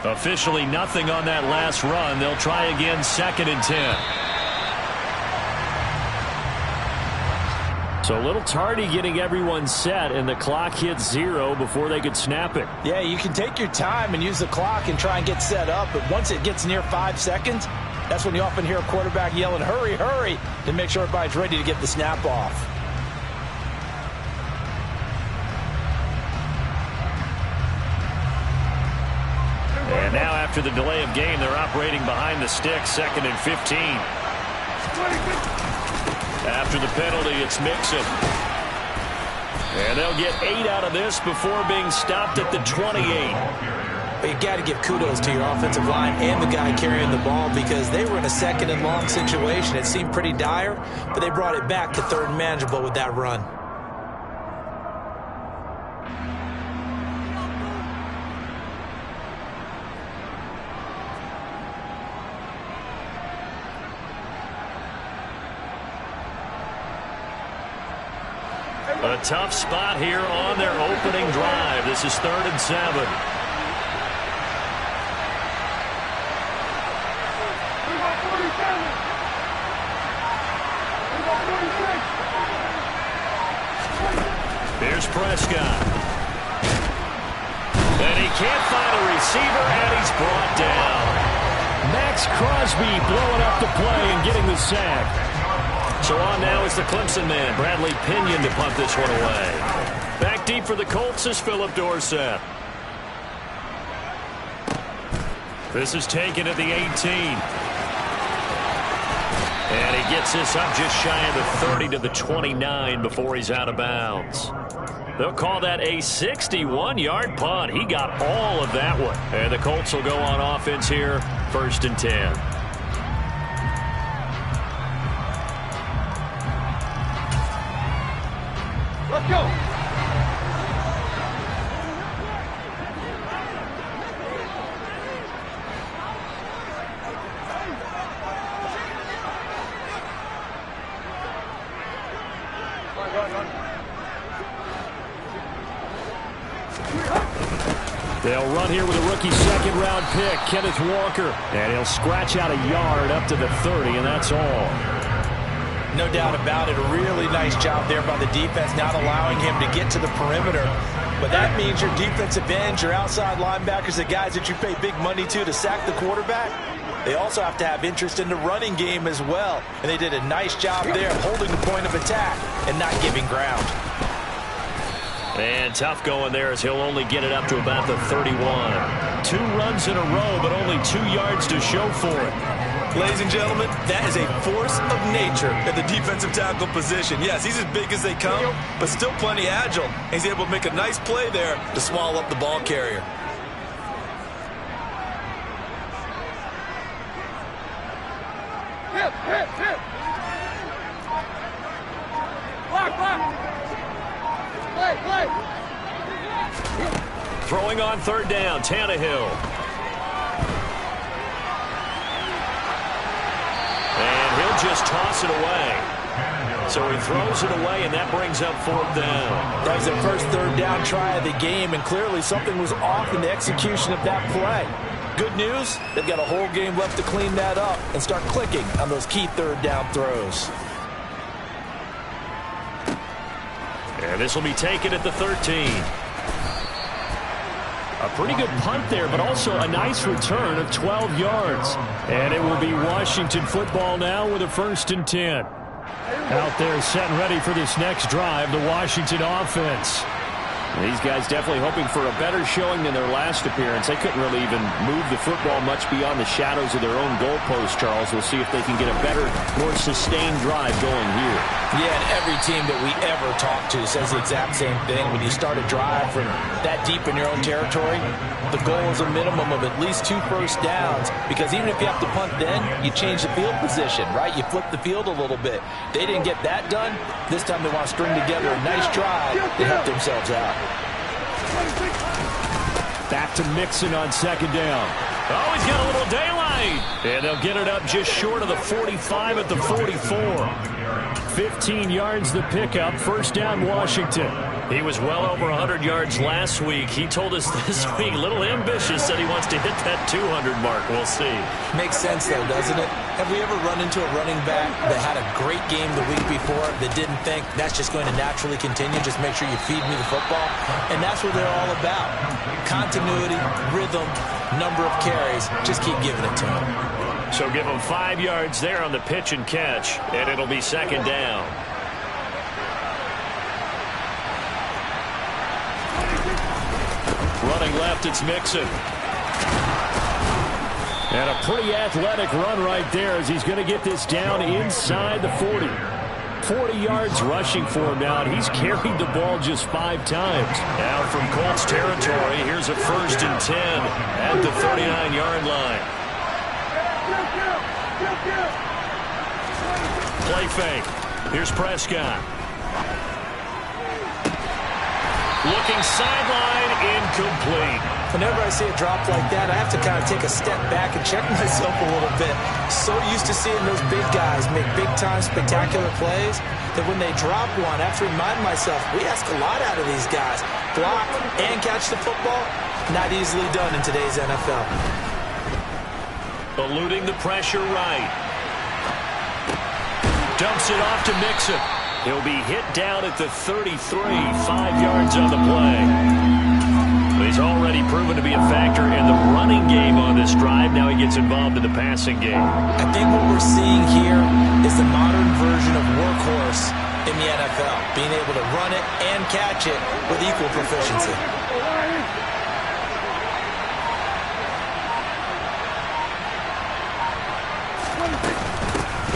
Officially nothing on that last run. They'll try again, 2nd and 10. So a little tardy getting everyone set, and the clock hits 0 before they could snap it. Yeah, you can take your time and use the clock and try and get set up, but once it gets near 5 seconds, that's when you often hear a quarterback yelling, hurry, hurry, to make sure everybody's ready to get the snap off. And now after the delay of game, they're operating behind the stick, 2nd and 15. After the penalty, it's Mixon. And they'll get 8 out of this before being stopped at the 28. But you got to give kudos to your offensive line and the guy carrying the ball, because they were in a 2nd and long situation. It seemed pretty dire, but they brought it back to 3rd and manageable with that run. A tough spot here on their opening drive. This is 3rd and 7. Here's Prescott. And he can't find a receiver, and he's brought down. Max Crosby blowing up the play and getting the sack. So on now is the Clemson man, Bradley Pinion, to punt this one away. Back deep for the Colts is Philip Dorsett. This is taken at the 18. And he gets this up just shy of the 30 to the 29 before he's out of bounds. They'll call that a 61-yard punt. He got all of that one. And the Colts will go on offense here, 1st and 10. Let's go. They'll run here with a rookie 2nd-round pick, Kenneth Walker. And he'll scratch out a yard up to the 30, and that's all. No doubt about it. A really nice job there by the defense, not allowing him to get to the perimeter. But that means your defensive ends, your outside linebackers, the guys that you pay big money to sack the quarterback, they also have to have interest in the running game as well. And they did a nice job there of holding the point of attack and not giving ground. And tough going there as he'll only get it up to about the 31. 2 runs in a row, but only 2 yards to show for it. Ladies and gentlemen, that is a force of nature at the defensive tackle position. Yes, he's as big as they come, but still plenty agile. He's able to make a nice play there to swallow up the ball carrier. Hit. Block. Play. Throwing on 3rd down, Tannehill. And he'll just toss it away. So he throws it away, and that brings up 4th down. That was their first 3rd down try of the game, and clearly something was off in the execution of that play. Good news, they've got a whole game left to clean that up and start clicking on those key 3rd down throws. And this will be taken at the 13. A pretty good punt there, but also a nice return of 12 yards. And it will be Washington football now with a 1st and 10. Out there set and ready for this next drive, the Washington offense. These guys definitely hoping for a better showing than their last appearance. They couldn't really even move the football much beyond the shadows of their own goalpost, Charles. We'll see if they can get a better, more sustained drive going here. Yeah, and every team that we ever talk to says the exact same thing. When you start a drive from that deep in your own territory, the goal is a minimum of at least 2 first downs, because even if you have to punt then, you change the field position, right? You flip the field a little bit. They didn't get that done. This time they want to string together a nice drive to help themselves out. Back to Mixon on 2nd down. Oh, he's got a little daylight. And they'll get it up just short of the 45 at the 44. 15 yards the pickup. First down, Washington. He was well over 100 yards last week. He told us this week, a little ambitious, that he wants to hit that 200 mark. We'll see. Makes sense, though, doesn't it? Have we ever run into a running back that had a great game the week before that didn't think that's just going to naturally continue? Just make sure you feed me the football. And that's what they're all about. Continuity, rhythm, number of carries. Just keep giving it to him. So give him 5 yards there on the pitch and catch, and it'll be second down. Running left, it's Mixon. And a pretty athletic run right there as he's going to get this down inside the 40. 40 yards rushing for him now, and he's carried the ball just 5 times. Now from Colts territory, here's a 1st and 10 at the 39-yard line. Play fake. Here's Prescott. Looking sideline, incomplete. Whenever I see a drop like that, I have to kind of take a step back and check myself a little bit. So used to seeing those big guys make big-time spectacular plays that when they drop one, I have to remind myself, we ask a lot out of these guys. Block and catch the football, not easily done in today's NFL. Eluding the pressure right. Dumps it off to Mixon. He'll be hit down at the 33, 5 yards on the play. But he's already proven to be a factor in the running game on this drive. Now he gets involved in the passing game. I think what we're seeing here is the modern version of workhorse in the NFL, being able to run it and catch it with equal proficiency.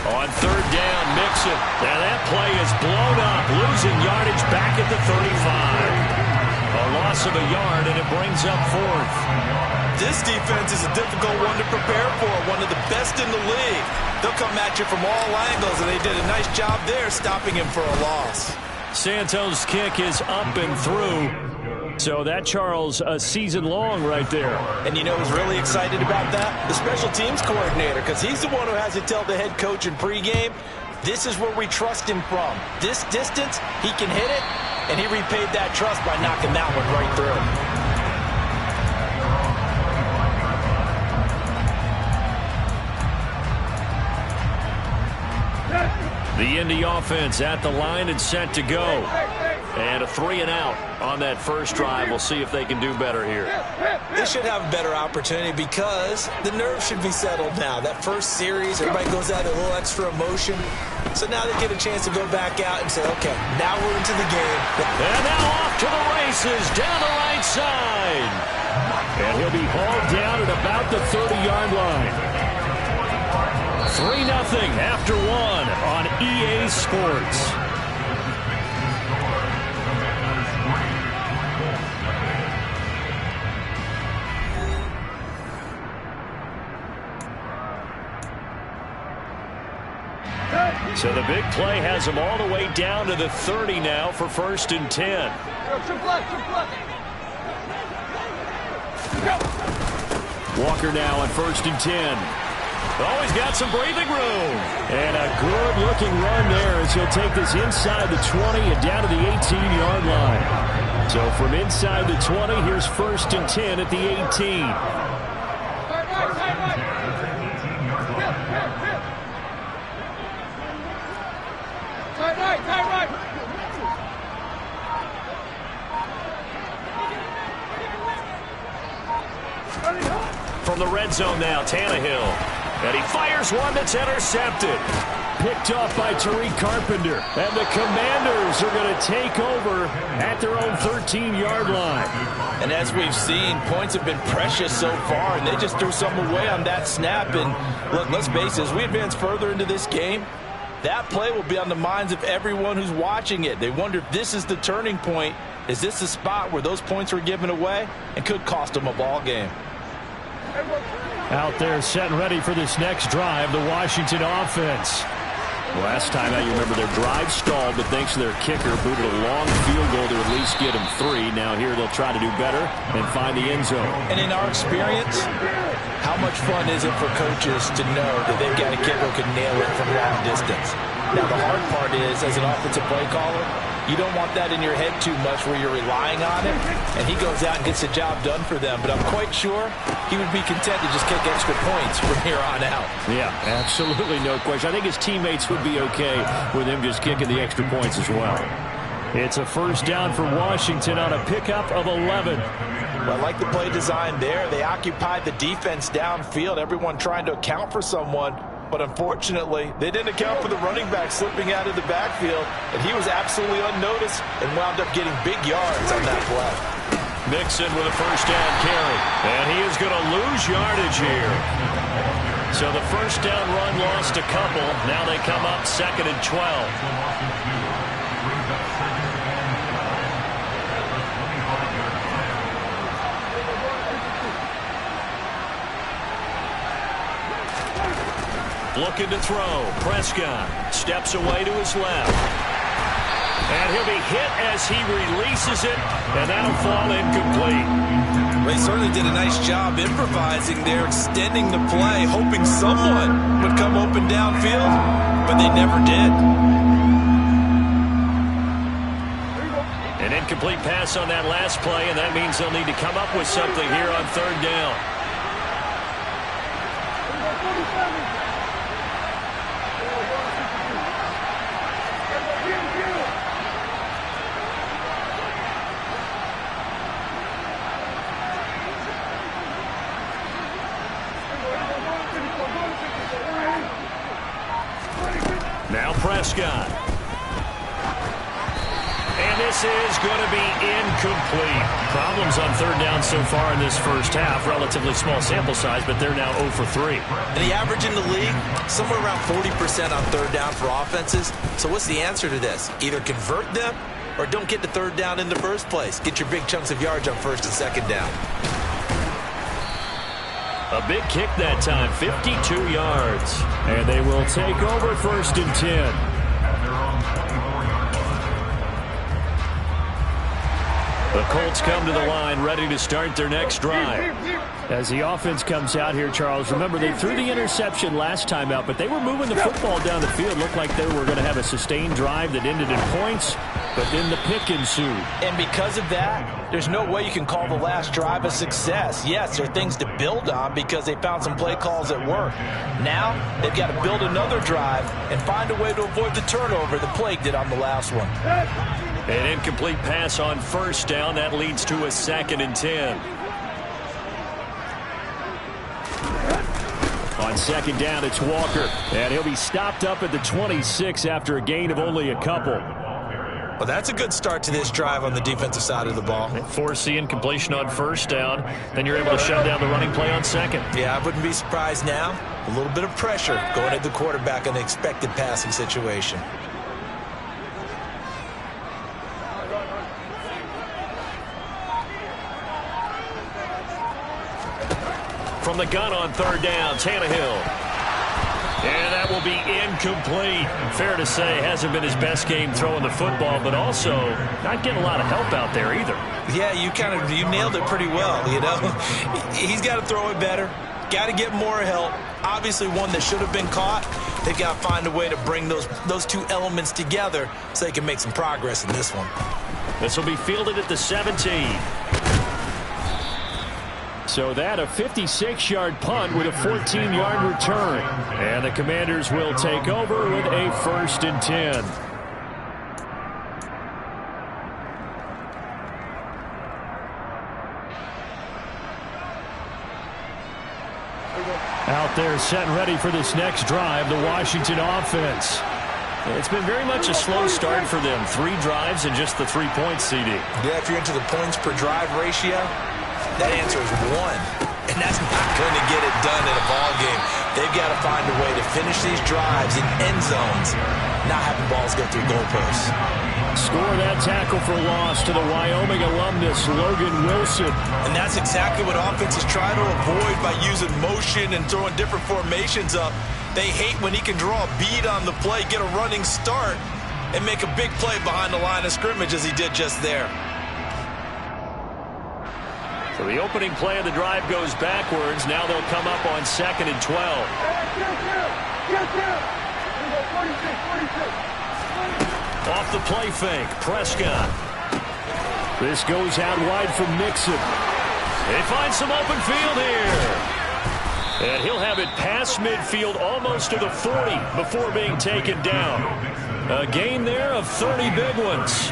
On 3rd down, Mixon. Now that play is blown up, losing yardage back at the 35. A loss of a yard, and it brings up 4th. This defense is a difficult one to prepare for, one of the best in the league. They'll come at you from all angles, and they did a nice job there stopping him for a loss. Santos' kick is up and through. So that, Charles, a season long right there. And you know who's really excited about that? The special teams coordinator, because he's the one who has to tell the head coach in pregame, this is where we trust him from. This distance, he can hit it, and he repaid that trust by knocking that one right through. The Indy offense at the line and set to go. And a 3 and out on that first drive. We'll see if they can do better here. They should have a better opportunity because the nerves should be settled now. That first series, everybody goes out with a little extra emotion. So now they get a chance to go back out and say, okay, now we're into the game. And now off to the races down the right side. And he'll be hauled down at about the 30-yard line. 3-0 after 1 on EA Sports. So the big play has him all the way down to the 30 now for 1st and 10. Walker now on 1st and 10. Oh, he's got some breathing room. And a good-looking run there as he'll take this inside the 20 and down to the 18-yard line. So from inside the 20, here's 1st and 10 at the 18. From the red zone now, Tannehill. And he fires one that's intercepted. Picked off by Tariq Carpenter. And the Commanders are going to take over at their own 13-yard line. And as we've seen, points have been precious so far, and they just threw something away on that snap. And look, let's face it, as we advance further into this game, that play will be on the minds of everyone who's watching it. They wonder if this is the turning point. Is this the spot where those points were given away and could cost them a ball game? Out there set and ready for this next drive, the Washington offense. Last time out, you remember their drive stalled, but thanks to their kicker, booted a long field goal to at least get them 3. Now here they'll try to do better and find the end zone. And in our experience, how much fun is it for coaches to know that they've got a kicker who can nail it from long distance? Now, the hard part is, as an offensive play caller, you don't want that in your head too much where you're relying on him, and he goes out and gets the job done for them. But I'm quite sure he would be content to just kick extra points from here on out. Yeah, absolutely no question. I think his teammates would be okay with him just kicking the extra points as well. It's a first down for Washington on a pickup of 11. Well, I like the play design there. They occupied the defense downfield, everyone trying to account for someone. But unfortunately, they didn't account for the running back slipping out of the backfield, and he was absolutely unnoticed and wound up getting big yards on that play. Mixon with a first down carry, and he is going to lose yardage here. So the first down run lost a couple. Now they come up 2nd and 12. Looking to throw. Prescott steps away to his left. And he'll be hit as he releases it, and that'll fall incomplete. They certainly did a nice job improvising there, extending the play, hoping someone would come open downfield, but they never did. An incomplete pass on that last play, and that means they'll need to come up with something here on 3rd down. Now Prescott. And this is going to be incomplete. Problems on 3rd down so far in this first half. Relatively small sample size, but they're now 0 for 3. And the average in the league, somewhere around 40% on 3rd down for offenses. So what's the answer to this? Either convert them or don't get to 3rd down in the first place. Get your big chunks of yards on 1st and 2nd down. A big kick that time, 52 yards. And they will take over 1st and 10. The Colts come to the line ready to start their next drive. As the offense comes out here, Charles, remember they threw the interception last time out, but they were moving the football down the field. Looked like they were going to have a sustained drive that ended in points, but then the pick ensued. And because of that, there's no way you can call the last drive a success. Yes, there are things to build on because they found some play calls that work. Now, they've got to build another drive and find a way to avoid the turnover the plague did on the last one. An incomplete pass on 1st down. That leads to a 2nd and 10. On 2nd down, it's Walker. And he'll be stopped up at the 26 after a gain of only a couple. Well, that's a good start to this drive on the defensive side of the ball. Force the incompletion on 1st down. Then you're able to shut down the running play on 2nd. Yeah, I wouldn't be surprised now. A little bit of pressure going at the quarterback in an expected passing situation. From the gun on 3rd down, Tannehill. And that will be incomplete. Fair to say, hasn't been his best game throwing the football, but also not getting a lot of help out there either. Yeah, you nailed it pretty well, you know. He's got to throw it better. Got to get more help. Obviously one that should have been caught. They've got to find a way to bring those two elements together so they can make some progress in this one. This will be fielded at the 17. So that a 56-yard punt with a 14-yard return. And the Commanders will take over with a 1st and 10. Out there set and ready for this next drive, the Washington offense. It's been very much a slow start for them. 3 drives and just the 3 points, CD. Yeah, if you're into the points per drive ratio, that answer is 1. And that's not going to get it done in a ball game. They've got to find a way to finish these drives in end zones, not having balls go through goalposts. Score that tackle for loss to the Wyoming alumnus, Logan Wilson. And that's exactly what offenses try to avoid by using motion and throwing different formations up. They hate when he can draw a bead on the play, get a running start, and make a big play behind the line of scrimmage as he did just there. So the opening play of the drive goes backwards. Now they'll come up on 2nd and 12. Off the play fake, Prescott. This goes out wide from Mixon. They find some open field here. And he'll have it past midfield almost to the 40 before being taken down. A gain there of 30 big ones.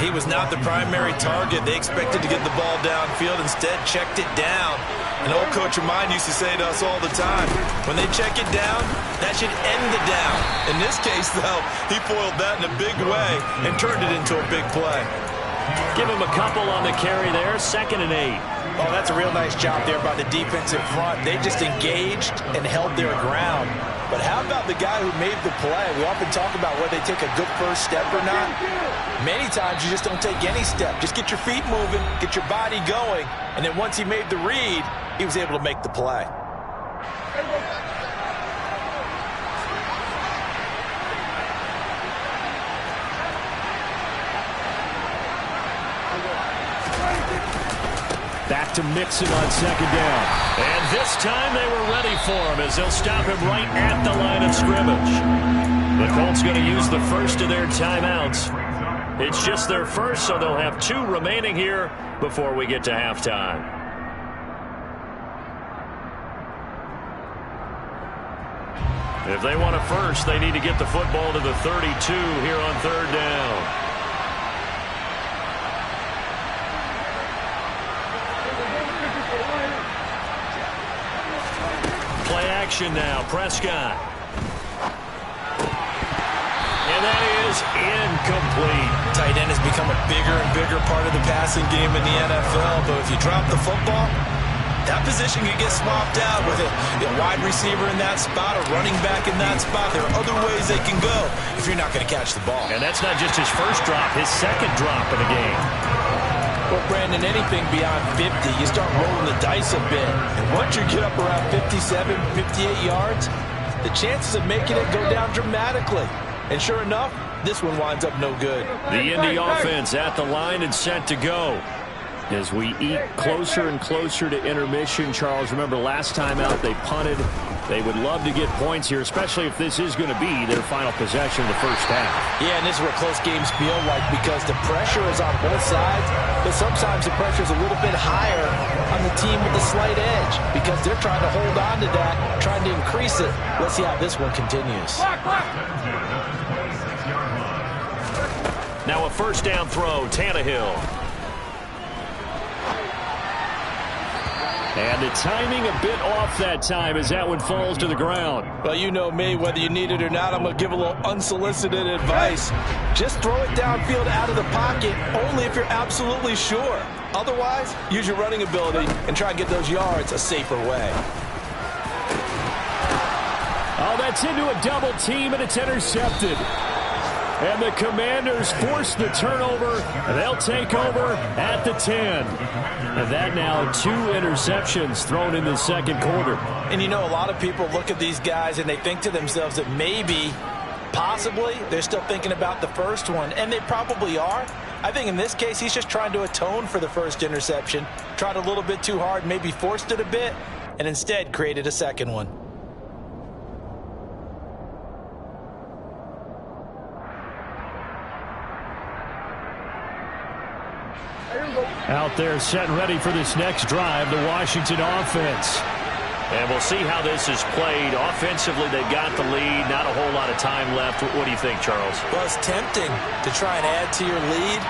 He was not the primary target. They expected to get the ball downfield. Instead, checked it down. An old coach of mine used to say to us all the time, when they check it down, that should end the down. In this case, though, he foiled that in a big way and turned it into a big play. Give him a couple on the carry there, 2nd and 8. Oh, that's a real nice job there by the defensive front. They just engaged and held their ground. But how about the guy who made the play? We often talk about whether they take a good first step or not. Many times you just don't take any step. Just get your feet moving, get your body going, and then once he made the read, he was able to make the play. Back to Mixon on 2nd down. And this time they were ready for him as they'll stop him right at the line of scrimmage. The Colts going to use the first of their timeouts. It's just their first, so they'll have 2 remaining here before we get to halftime. If they want a first, they need to get the football to the 32 here on 3rd down. Play action now, Prescott. And that is incomplete. Tight end has become a bigger and bigger part of the passing game in the NFL, but if you drop the football, that position can get swapped out with a wide receiver in that spot, a running back in that spot. There are other ways they can go if you're not going to catch the ball. And that's not just his first drop, his second drop of the game. Well, Brandon, anything beyond 50, you start rolling the dice a bit. And once you get up around 57, 58 yards, the chances of making it go down dramatically. And sure enough, this one winds up no good. The Indy offense at the line and set to go. As we eat closer and closer to intermission, Charles, remember last time out they punted. They would love to get points here, especially if this is going to be their final possession of the first half. Yeah, and this is what close games feel like because the pressure is on both sides, but sometimes the pressure is a little bit higher on the team with the slight edge because they're trying to hold on to that, trying to increase it. Let's see how this one continues. Now a first down throw, Tannehill. And the timing a bit off that time as that one falls to the ground. Well, you know me, whether you need it or not, I'm going to give a little unsolicited advice. Just throw it downfield out of the pocket only if you're absolutely sure. Otherwise, use your running ability and try and get those yards a safer way. Oh, that's into a double team, and it's intercepted. And the Commanders force the turnover. They'll take over at the 10. And that now 2 interceptions thrown in the second quarter. And you know, a lot of people look at these guys and they think to themselves that maybe, possibly, they're still thinking about the first one. And they probably are. I think in this case, he's just trying to atone for the first interception. Tried a little bit too hard, maybe forced it a bit, and instead created a second one. Out there set and ready for this next drive, the Washington offense. And we'll see how this is played. Offensively, they've got the lead. Not a whole lot of time left. What do you think, Charles? Well, it's tempting to try and add to your lead,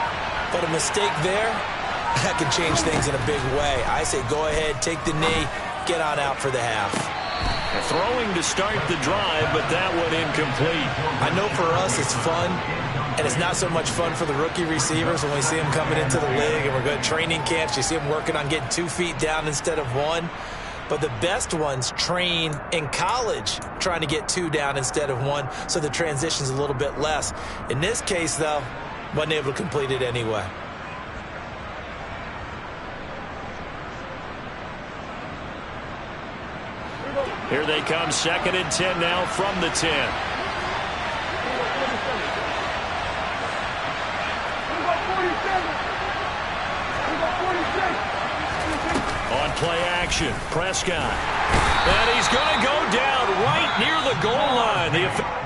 but a mistake there, that can change things in a big way. I say go ahead, take the knee, get on out for the half. Throwing to start the drive, but that one incomplete. I know for us it's fun, and it's not so much fun for the rookie receivers when we see them coming into the league and we're going to training camps. You see them working on getting 2 feet down instead of 1. But the best ones train in college trying to get 2 down instead of 1, so the transition's a little bit less. In this case, though, wasn't able to complete it anyway. Here they come, 2nd and 10 now from the 10. On play action, Prescott. And he's going to go down right near the goal line.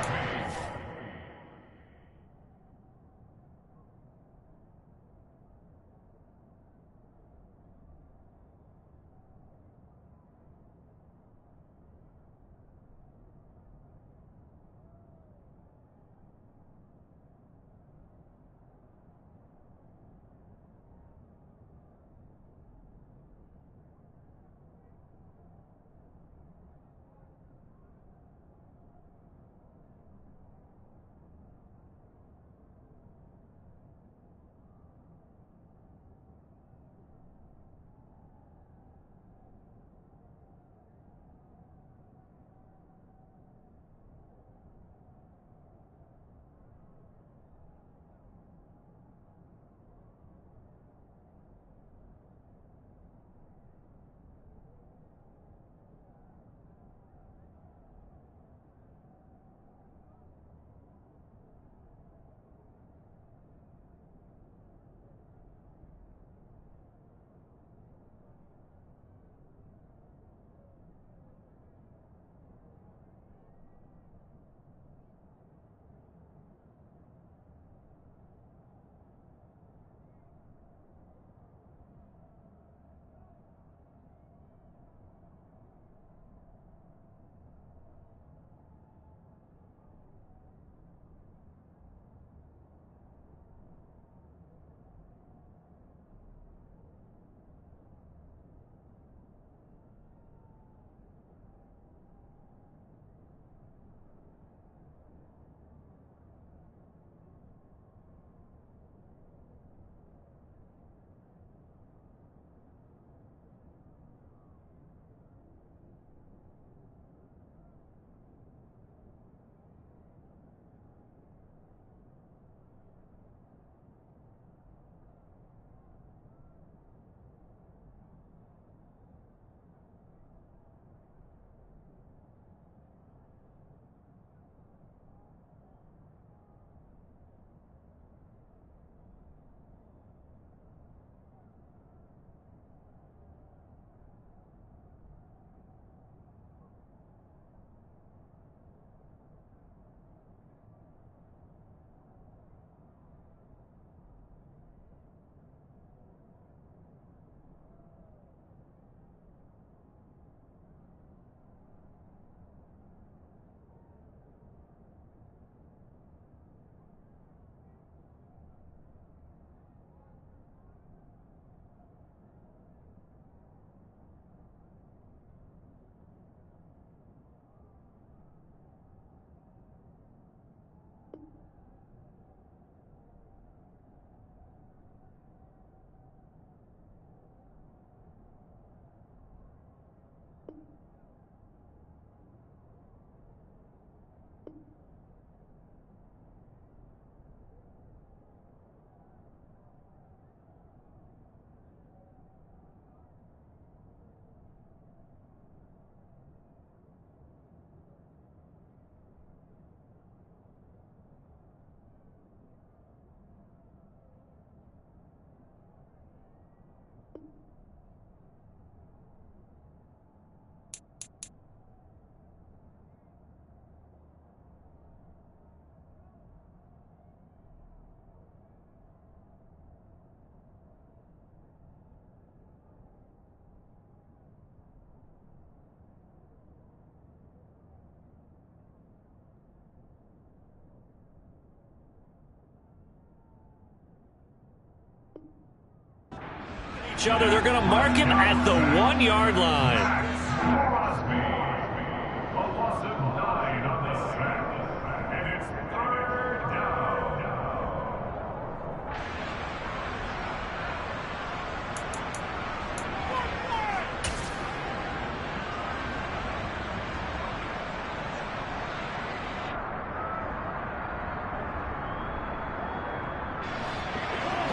each other. They're going to mark him at the 1-yard line.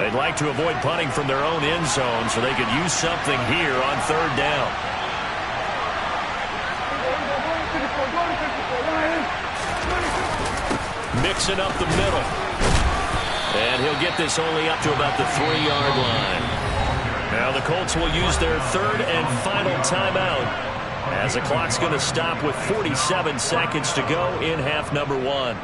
They'd like to avoid punting from their own end zone so they could use something here on 3rd down. Mixing up the middle. And he'll get this only up to about the 3-yard line. Now the Colts will use their third and final timeout as the clock's going to stop with 47 seconds to go in half number 1.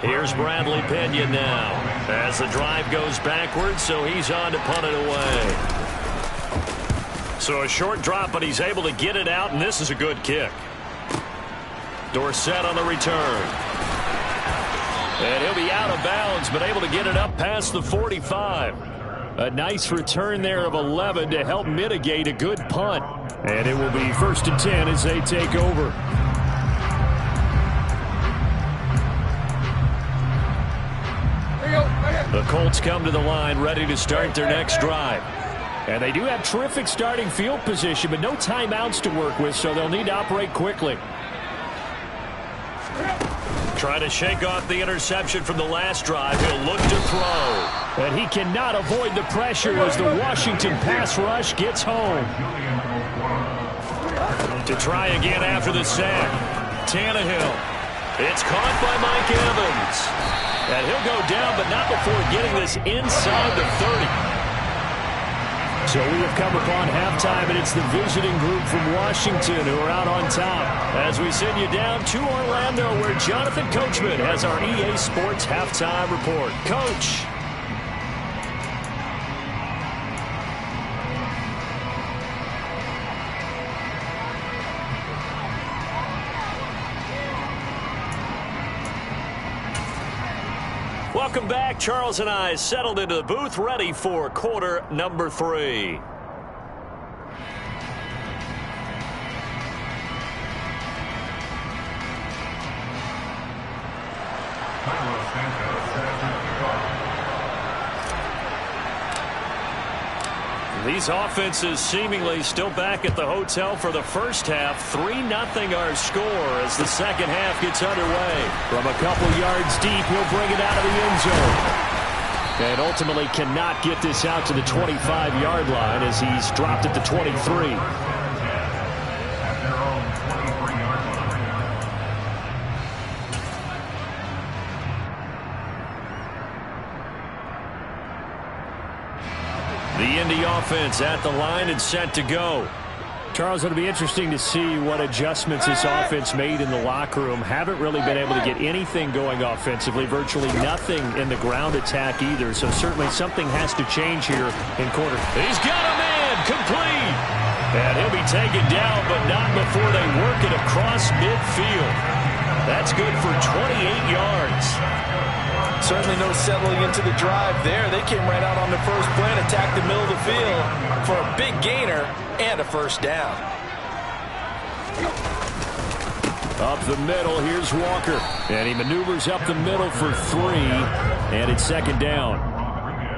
Here's Bradley Pinion now as the drive goes backwards, so he's on to punt it away. So a short drop, but he's able to get it out, and this is a good kick. Dorsett on the return. And he'll be out of bounds, but able to get it up past the 45. A nice return there of 11 to help mitigate a good punt. And it will be 1st and 10 as they take over. The Colts come to the line ready to start their next drive. And they do have terrific starting field position, but no timeouts to work with, so they'll need to operate quickly. Trying to shake off the interception from the last drive. He'll look to throw. And he cannot avoid the pressure as the Washington pass rush gets home. To try again after the sack. Tannehill. It's caught by Mike Evans. And he'll go down, but not before getting this inside the 30. So we have come upon halftime, and it's the visiting group from Washington who are out on top. As we send you down to Orlando, where Jonathan Coachman has our EA Sports halftime report. Coach. Welcome back. Charles and I settled into the booth, ready for quarter number 3. These offenses seemingly still back at the hotel for the first half. 3-0 our score as the second half gets underway. From a couple yards deep, he'll bring it out of the end zone. And ultimately cannot get this out to the 25-yard line as he's dropped at the 23. The Indy offense at the line and set to go. Charles, it'll be interesting to see what adjustments this offense made in the locker room. Haven't really been able to get anything going offensively, virtually nothing in the ground attack either. So certainly something has to change here in quarter. He's got a man complete. And he'll be taken down, but not before they work it across midfield. That's good for 28 yards. Certainly no settling into the drive there. They came right out on the first play and attacked the middle of the field for a big gainer and a first down. Up the middle, here's Walker. And he maneuvers up the middle for 3, and it's second down.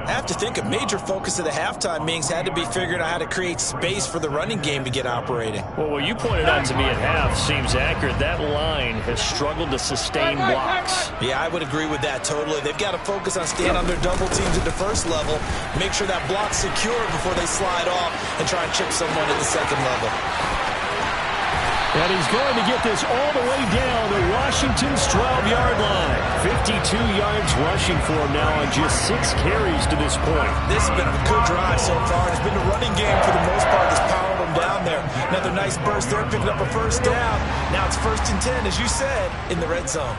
I have to think a major focus of the halftime meetings had to be figuring out how to create space for the running game to get operating. Well, what you pointed out to me at half seems accurate. That line has struggled to sustain blocks. Yeah, I would agree with that totally. They've got to focus on staying on their double teams at the first level, make sure that block's secure before they slide off and try and chip someone at the second level. And he's going to get this all the way down to Washington's 12-yard line. 52 yards rushing for him now on just 6 carries to this point. This has been a good drive so far. It's been the running game for the most part that's powered them down there. Another nice burst there, picking up a first down. Now it's 1st and 10, as you said, in the red zone.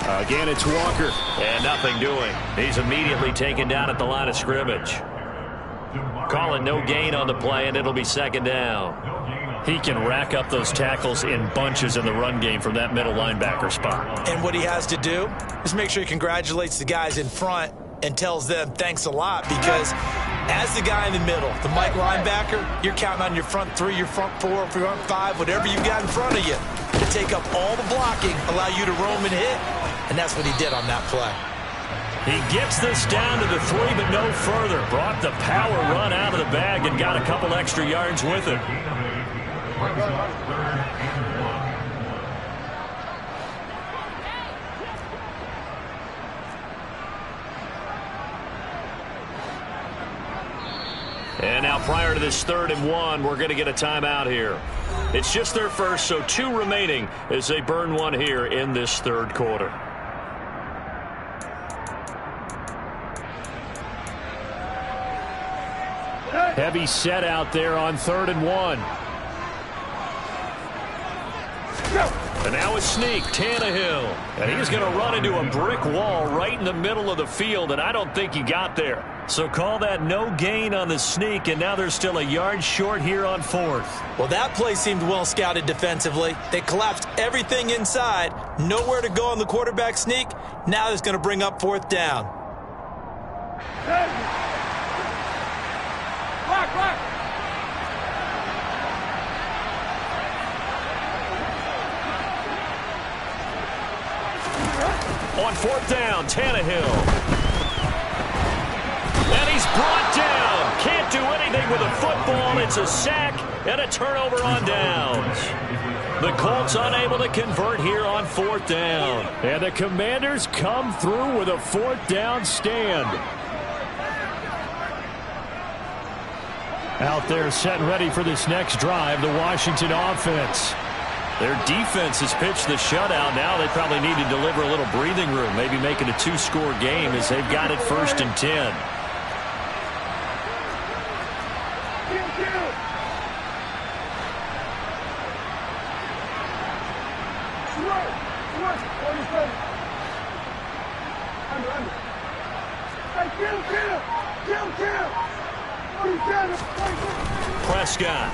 Again, it's Walker. And nothing doing. He's immediately taken down at the line of scrimmage. Calling no gain on the play, and it'll be second down. He can rack up those tackles in bunches in the run game from that middle linebacker spot. And what he has to do is make sure he congratulates the guys in front and tells them thanks a lot, because as the guy in the middle, the Mike linebacker, you're counting on your front 3, your front 4, front 5, whatever you got in front of you to take up all the blocking, allow you to roam and hit. And that's what he did on that play. He gets this down to the 3, but no further. Brought the power run out of the bag and got a couple extra yards with it. And now prior to this 3rd and 1, we're going to get a timeout here. It's just their first, so 2 remaining as they burn one here in this 3rd quarter. Heavy set out there on 3rd and 1. And now a sneak, Tannehill. And he's going to run into a brick wall right in the middle of the field, and I don't think he got there. So call that no gain on the sneak, and now they're still a yard short here on 4th. Well, that play seemed well scouted defensively. They collapsed everything inside. Nowhere to go on the quarterback sneak. Now it's going to bring up 4th down. Block. On 4th down, Tannehill. And he's brought down. Can't do anything with a football. It's a sack and a turnover on downs. The Colts unable to convert here on 4th down. And the Commanders come through with a 4th down stand. Out there set and ready for this next drive, the Washington offense. Their defense has pitched the shutout. Now they probably need to deliver a little breathing room, maybe make it a 2-score game as they've got it 1st and 10. Prescott.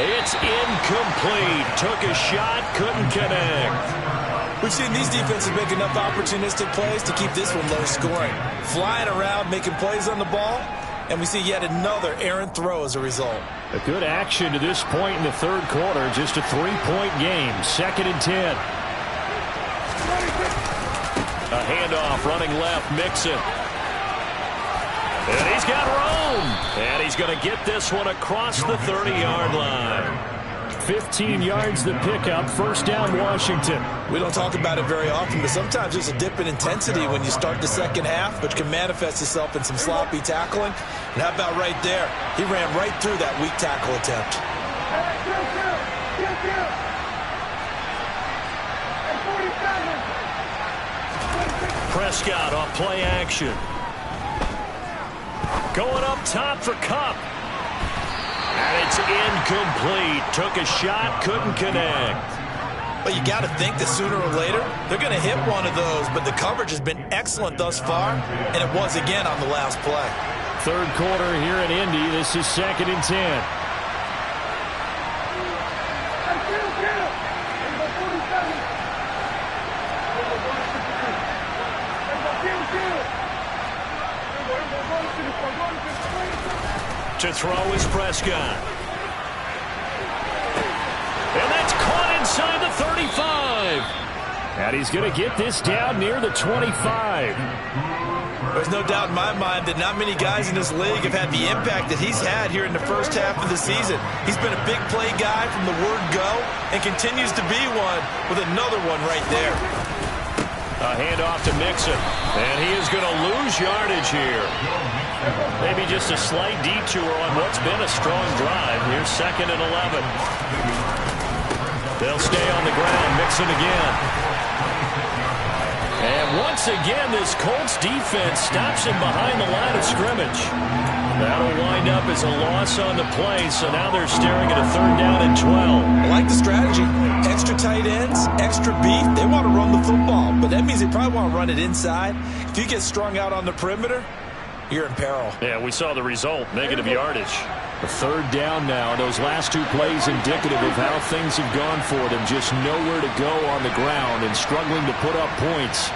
It's incomplete. Took a shot, couldn't connect. We've seen these defenses make enough opportunistic plays to keep this one low scoring. Flying around, making plays on the ball, and we see yet another errant throw as a result. A good action to this point in the 3rd quarter. Just a 3-point game. 2nd and 10. A handoff running left, Mixon. And he's got room. And he's going to get this one across the 30-yard line. 15 yards the pickup. 1st down, Washington. We don't talk about it very often, but sometimes there's a dip in intensity when you start the 2nd half, which can manifest itself in some sloppy tackling. And how about right there? He ran right through that weak tackle attempt. Prescott off play action. Going up top for Kupp. And it's incomplete. Took a shot, couldn't connect. But you got to think that sooner or later, they're going to hit one of those. But the coverage has been excellent thus far, and it was again on the last play. 3rd quarter here in Indy. This is 2nd and 10. To throw is Prescott. And that's caught inside the 35. And he's going to get this down near the 25. There's no doubt in my mind that not many guys in this league have had the impact that he's had here in the 1st half of the season. He's been a big play guy from the word go and continues to be one with another one right there. A handoff to Mixon. And he is going to lose yardage here. Maybe just a slight detour on what's been a strong drive. Here's 2nd and 11. They'll stay on the ground. Mixon again. And once again, this Colts defense stops him behind the line of scrimmage. That'll wind up as a loss on the play, so now they're staring at a 3rd down and 12. I like the strategy. Extra tight ends, extra beef. They want to run the football, but that means they probably want to run it inside. If you get strung out on the perimeter, you're in peril. Yeah, we saw the result, negative yardage. A 3rd down now. Those last 2 plays indicative of how things have gone for them. Just nowhere to go on the ground and struggling to put up points.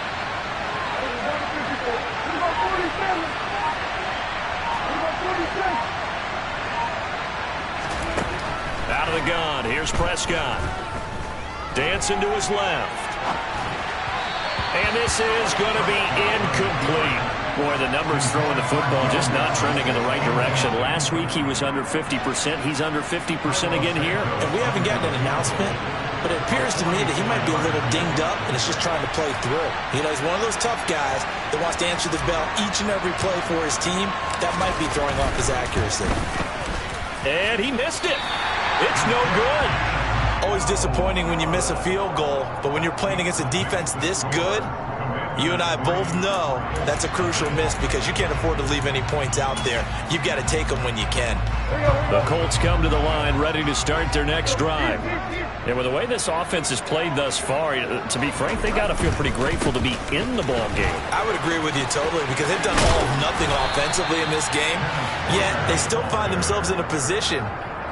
Out of the gun. Here's Prescott. Dancing to his left. And this is going to be incomplete. Boy, the numbers throwing the football just not trending in the right direction. Last week he was under 50%. He's under 50% again here. And we haven't gotten an announcement but it appears to me that he might be a little dinged up and is just trying to play through. You know, he's one of those tough guys that wants to answer the bell each and every play for his team. That might be throwing off his accuracy. And he missed it. It's no good. Always disappointing when you miss a field goal, but when you're playing against a defense this good, you and I both know that's a crucial miss because you can't afford to leave any points out there. You've got to take them when you can. The Colts come to the line ready to start their next drive. And with the way this offense has played thus far, to be frank, they got to feel pretty grateful to be in the ball game. I would agree with you totally because they've done all or nothing offensively in this game, yet they still find themselves in a position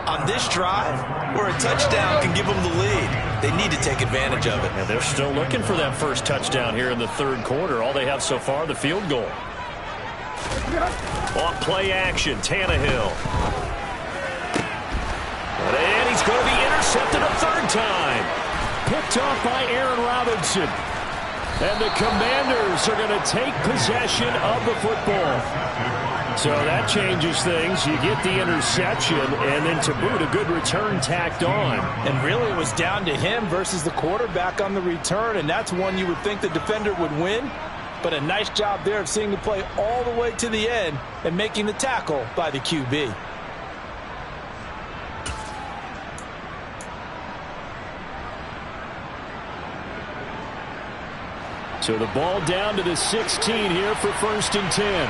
on this drive where a touchdown can give them the lead. They need to take advantage of it. And they're still looking for that first touchdown here in the third quarter. All they have so far, the field goal. On play action, Tannehill. And he's going to be intercepted a third time. Picked off by Aaron Robinson. And the Commanders are going to take possession of the football. So that changes things. You get the interception, and then to boot, a good return tacked on. And really it was down to him versus the quarterback on the return, and that's one you would think the defender would win. But a nice job there of seeing the play all the way to the end and making the tackle by the QB. So the ball down to the 16 here for 1st and 10.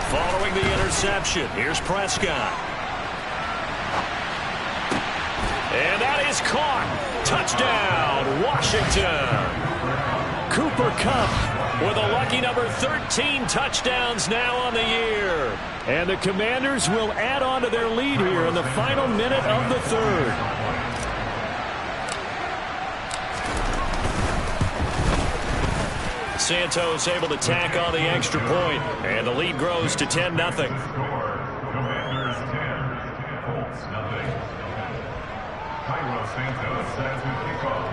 Following the interception, here's Prescott. And that is caught. Touchdown, Washington. Cooper Kupp with a lucky number 13 touchdowns now on the year. And the Commanders will add on to their lead here in the final minute of the third. Santos able to tack on the extra point, and the lead grows to 10-0. Commanders 10, Colts nothing. Santos has the kickoff.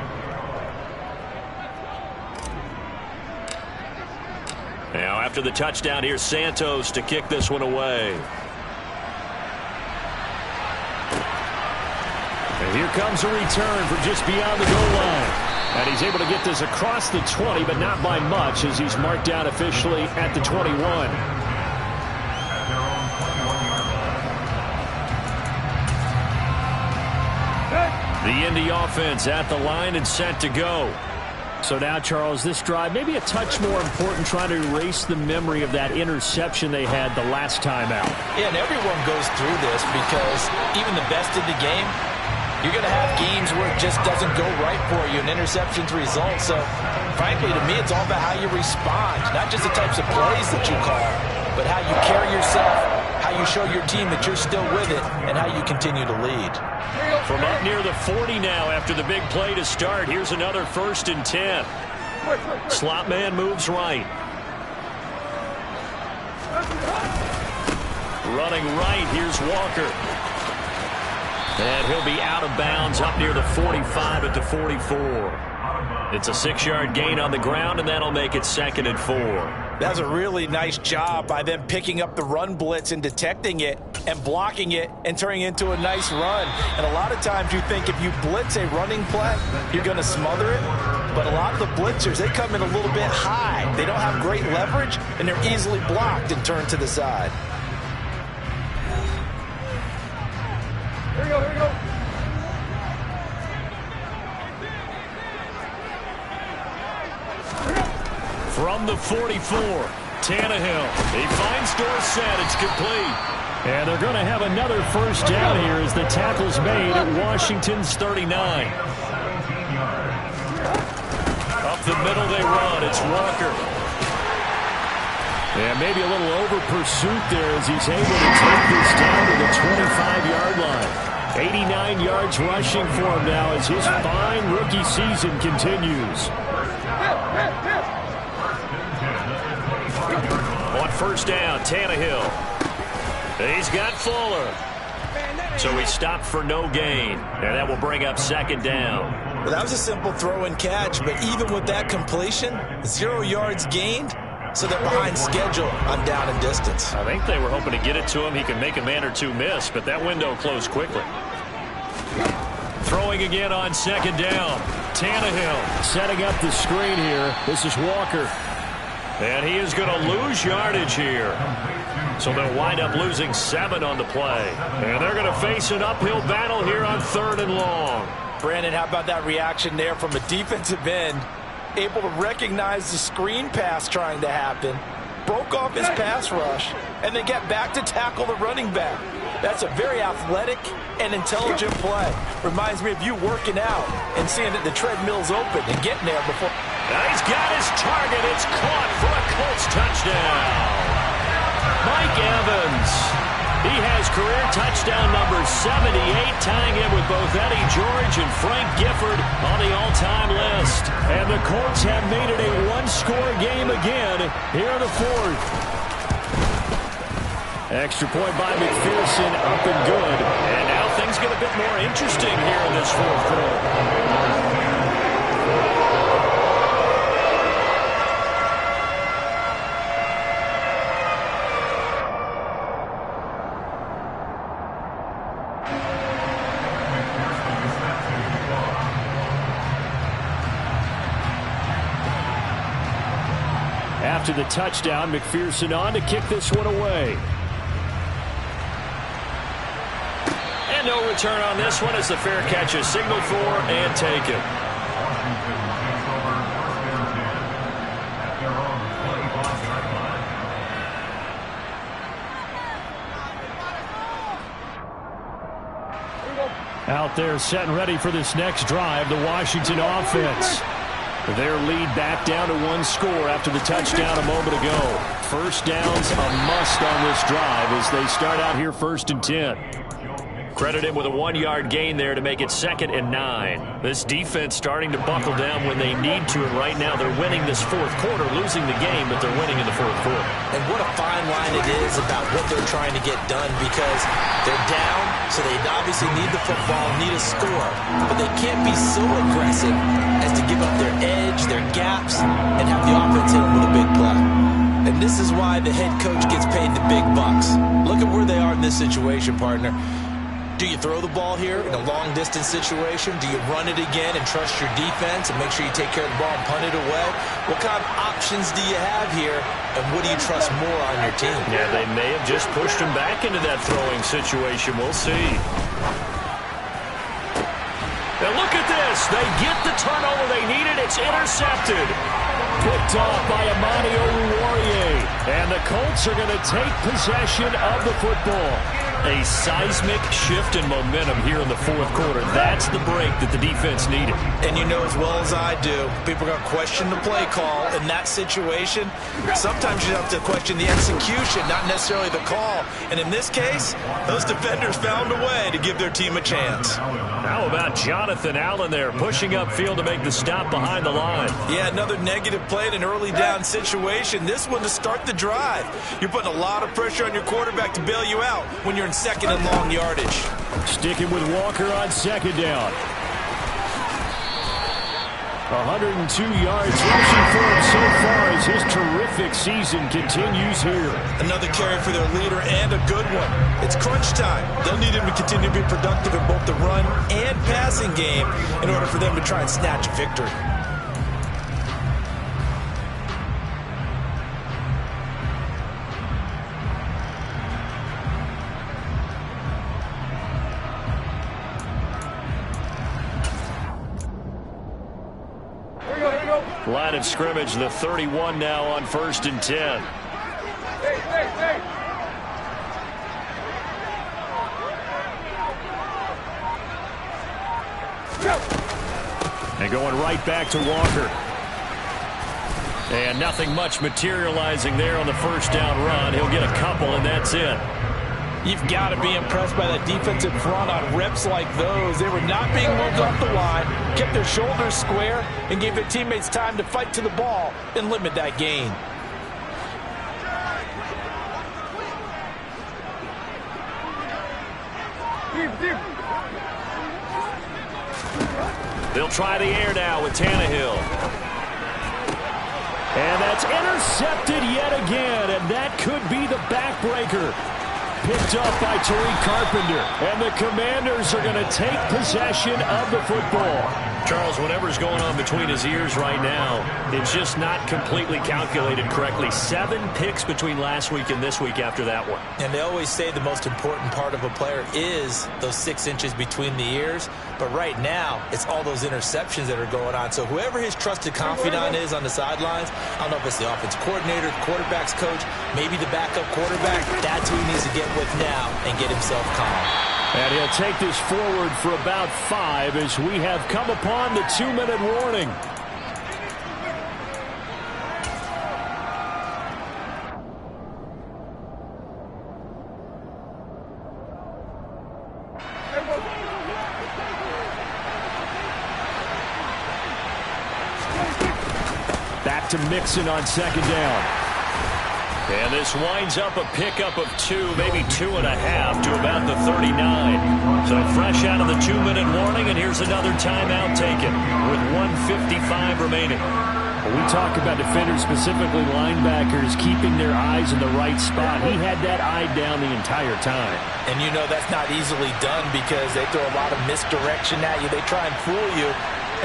Now after the touchdown, here's Santos to kick this one away. And here comes a return from just beyond the goal line. And he's able to get this across the 20, but not by much as he's marked down officially at the 21. The Indy offense at the line and set to go. So now, Charles, this drive maybe a touch more important, trying to erase the memory of that interception they had the last time out. Yeah, and everyone goes through this because even the best in the game, you're going to have games where it just doesn't go right for you, and interceptions result. So, frankly, to me, it's all about how you respond, not just the types of plays that you call, but how you carry yourself, how you show your team that you're still with it, and how you continue to lead. From up near the 40 now after the big play to start, here's another 1st and 10. Slot man moves right. Running right, here's Walker. And he'll be out of bounds up near the 45 at the 44. It's a 6-yard gain on the ground, and that'll make it 2nd and 4. That's a really nice job by them picking up the run blitz and detecting it and blocking it and turning it into a nice run. And a lot of times you think if you blitz a running play, you're going to smother it. But a lot of the blitzers, they come in a little bit high. They don't have great leverage, and they're easily blocked and turned to the side. Here we go, here we go. From the 44, Tannehill. He finds Dorsett. It's complete. And they're going to have another first down here as the tackle's made at Washington's 39. Up the middle they run. It's Walker. And maybe a little over pursuit there as he's able to take this down to the 25-yard line. 89 yards rushing for him now as his fine rookie season continues. On first down, Tannehill. He's got Fuller. So he stopped for no gain. And that will bring up 2nd down. Well, that was a simple throw and catch, but even with that completion, 0 yards gained, so they're behind schedule on down and distance. I think they were hoping to get it to him. He could make a man or two miss, but that window closed quickly. Throwing again on second down. Tannehill setting up the screen here. This is Walker. And he is going to lose yardage here. So they'll wind up losing 7 on the play. And they're going to face an uphill battle here on 3rd and long. Brandon, how about that reaction there from a defensive end? Able to recognize the screen pass trying to happen. Broke off his pass rush. And then get back to tackle the running back. That's a very athletic and intelligent play. Reminds me of you working out and seeing that the treadmill's open and getting there before. Now he's got his target. It's caught for a Colts touchdown. Mike Evans. He has career touchdown number 78, tying him with both Eddie George and Frank Gifford on the all-time list. And the Colts have made it a one-score game again here in the 4th. Extra point by McPherson, up and good. And now things get a bit more interesting here in this 4th quarter. After the touchdown, McPherson on to kick this one away. And no return on this one as the fair catch is signaled for and taken. Out there set and ready for this next drive, the Washington offense. Their lead back down to 1 score after the touchdown a moment ago. First down's a must on this drive as they start out here 1st and 10. Credit him with a 1-yard gain there to make it 2nd and 9. This defense starting to buckle down when they need to, and right now they're winning this 4th quarter, losing the game, but they're winning in the 4th quarter. And what a fine line it is about what they're trying to get done, because they're down, so they obviously need the football, need a score. But they can't be so aggressive as to give up their edge, their gaps, and have the offense hit them with a big play. And this is why the head coach gets paid the big bucks. Look at where they are in this situation, partner. Do you throw the ball here in a long-distance situation? Do you run it again and trust your defense and make sure you take care of the ball and punt it away? What kind of options do you have here, and what do you trust more on your team? Yeah, they may have just pushed him back into that throwing situation. We'll see. Now look at this. They get the turnover they needed. It's intercepted. Picked off by Amani Oruwariye. And the Colts are going to take possession of the football. A seismic shift in momentum here in the 4th quarter. That's the break that the defense needed. And you know as well as I do, people are going to question the play call in that situation. Sometimes you have to question the execution, not necessarily the call. And in this case, those defenders found a way to give their team a chance. How about Jonathan Allen there pushing upfield to make the stop behind the line? Yeah, another negative play in an early down situation. This one to start the drive. You're putting a lot of pressure on your quarterback to bail you out when you're in 2nd and long yardage. Sticking with Walker on 2nd down. 102 yards rushing for him so far as his terrific season continues here. Another carry for their leader and a good one. It's crunch time. They'll need him to continue to be productive in both the run and passing game in order for them to try and snatch a victory. Line of scrimmage, the 31 now on 1st and 10. Hey. And going right back to Walker. And nothing much materializing there on the 1st down run. He'll get a couple, and that's it. You've got to be impressed by that defensive front on reps like those. They were not being moved off the line, kept their shoulders square, and gave their teammates time to fight to the ball and limit that gain. Deep. They'll try the air now with Tannehill. And that's intercepted yet again, and that could be the backbreaker. Picked up by Tariq Carpenter. And the Commanders are going to take possession of the football. Charles, whatever's going on between his ears right now, it's just not completely calculated correctly. 7 picks between last week and this week after that one. And they always say the most important part of a player is those 6 inches between the ears. But right now, it's all those interceptions that are going on. So whoever his trusted confidant is on the sidelines, I don't know if it's the offensive coordinator, the quarterback's coach, maybe the backup quarterback, that's who he needs to get with now and get himself calm. And he'll take this forward for about 5 as we have come upon the 2-minute warning. Back to Mixon on 2nd down. And this winds up a pickup of 2, maybe 2.5 to about the 39. So fresh out of the 2-minute warning, and here's another timeout taken with 1:55 remaining. We talk about defenders, specifically linebackers, keeping their eyes in the right spot. He had that eye down the entire time. And you know that's not easily done because they throw a lot of misdirection at you. They try and fool you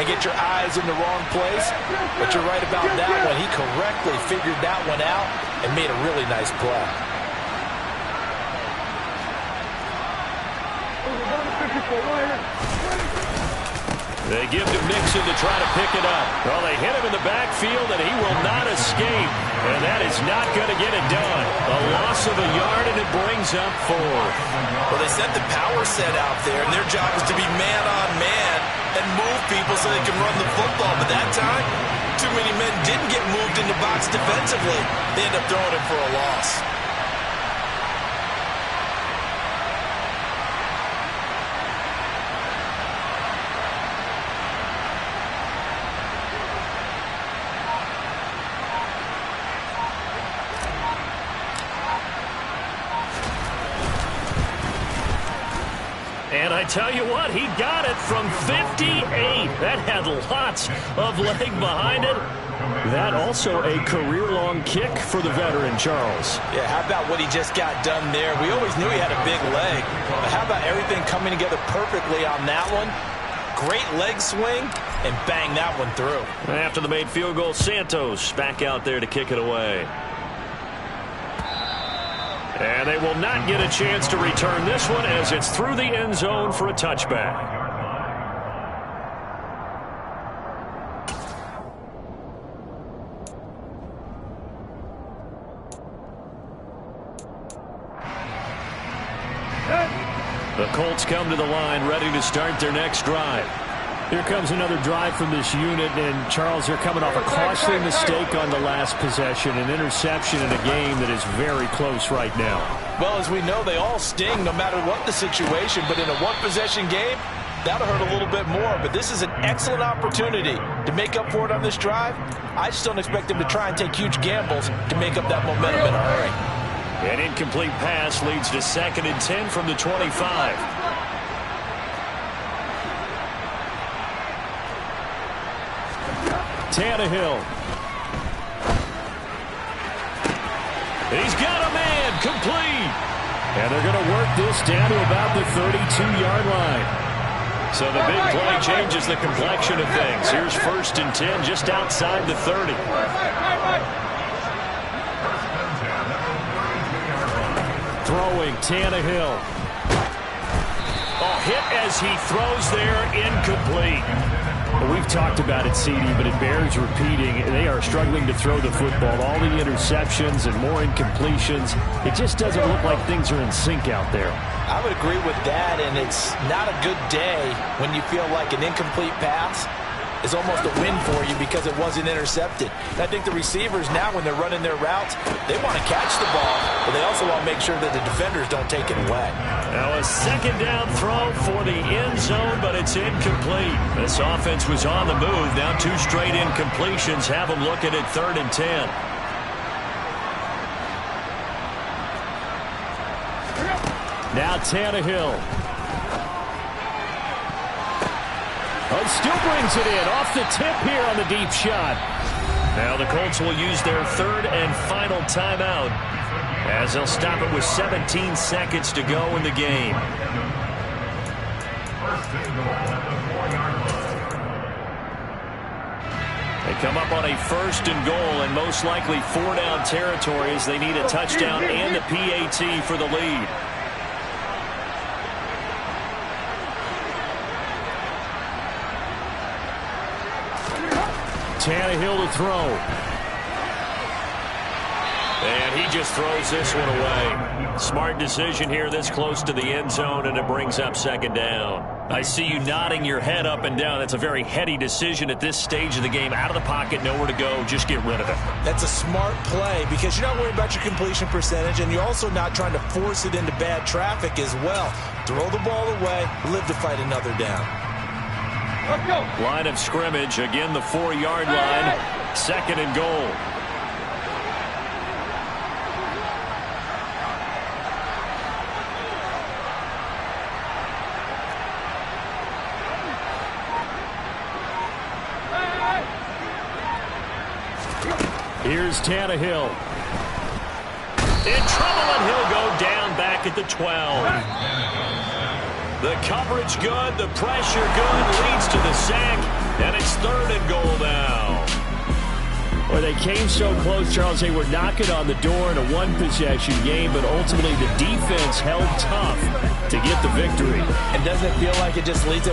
and get your eyes in the wrong place. But you're right about that one. He correctly figured that one out and made a really nice play. They give to Mixon to try to pick it up. Well, they hit him in the backfield, and he will not escape. And that is not going to get it done. A loss of a yard, and it brings up 4. Well, they sent the power set out there, and their job is to be man-on-man and move people so they can run the football. But that time, too many men didn't get moved in the box defensively. They end up throwing him for a loss. And I tell you what, he got it from 58. That had lots of leg behind it. That also a career-long kick for the veteran, Charles. Yeah, how about what he just got done there? We always knew he had a big leg. But how about everything coming together perfectly on that one? Great leg swing, and bang that one through. After the made field goal, Santos back out there to kick it away. And they will not get a chance to return this one as it's through the end zone for a touchback. The Colts come to the line ready to start their next drive. Here comes another drive from this unit, and Charles, they're coming off a costly mistake on the last possession, an interception in a game that is very close right now. Well, as we know, they all sting no matter what the situation, but in a one-possession game, that'll hurt a little bit more. But this is an excellent opportunity to make up for it on this drive. I just don't expect them to try and take huge gambles to make up that momentum in a hurry. An incomplete pass leads to 2nd and 10 from the 25. Tannehill. He's got a man, complete. And they're going to work this down to about the 32-yard line. So the big play changes the complexion of things. Here's 1st and 10 just outside the 30. Throwing, Tannehill. Oh, hit as he throws there, incomplete. Well, we've talked about it, CD, but it bears repeating. They are struggling to throw the football. All the interceptions and more incompletions. It just doesn't look like things are in sync out there. I would agree with that, and it's not a good day when you feel like an incomplete pass is almost a win for you because it wasn't intercepted. And I think the receivers now, when they're running their routes, they want to catch the ball, but they also want to make sure that the defenders don't take it away. Now a 2nd down throw for the end zone, but it's incomplete. This offense was on the move. Now 2 straight incompletions have them looking at 3rd and 10. Now Tannehill. Oh, still brings it in off the tip here on the deep shot. Now the Colts will use their third and final timeout as they'll stop it with 17 seconds to go in the game. They come up on a first and goal and most likely 4-down territory as they need a touchdown and a PAT for the lead. Tannehill to throw. And he just throws this one away. Smart decision here this close to the end zone, and it brings up second down. I see you nodding your head up and down. That's a very heady decision at this stage of the game. Out of the pocket, nowhere to go. Just get rid of it. That's a smart play because you're not worried about your completion percentage, and you're also not trying to force it into bad traffic as well. Throw the ball away, live to fight another down. Let's go. Line of scrimmage, again the 4-yard line. Second and goal. Here's Tannehill. In trouble, and he'll go down back at the 12. The coverage good, the pressure good, leads to the sack, and it's third and goal now. Well, they came so close, Charles. They were knocking on the door in a one-possession game, but ultimately the defense held tough to get the victory. And doesn't it feel like it just leads up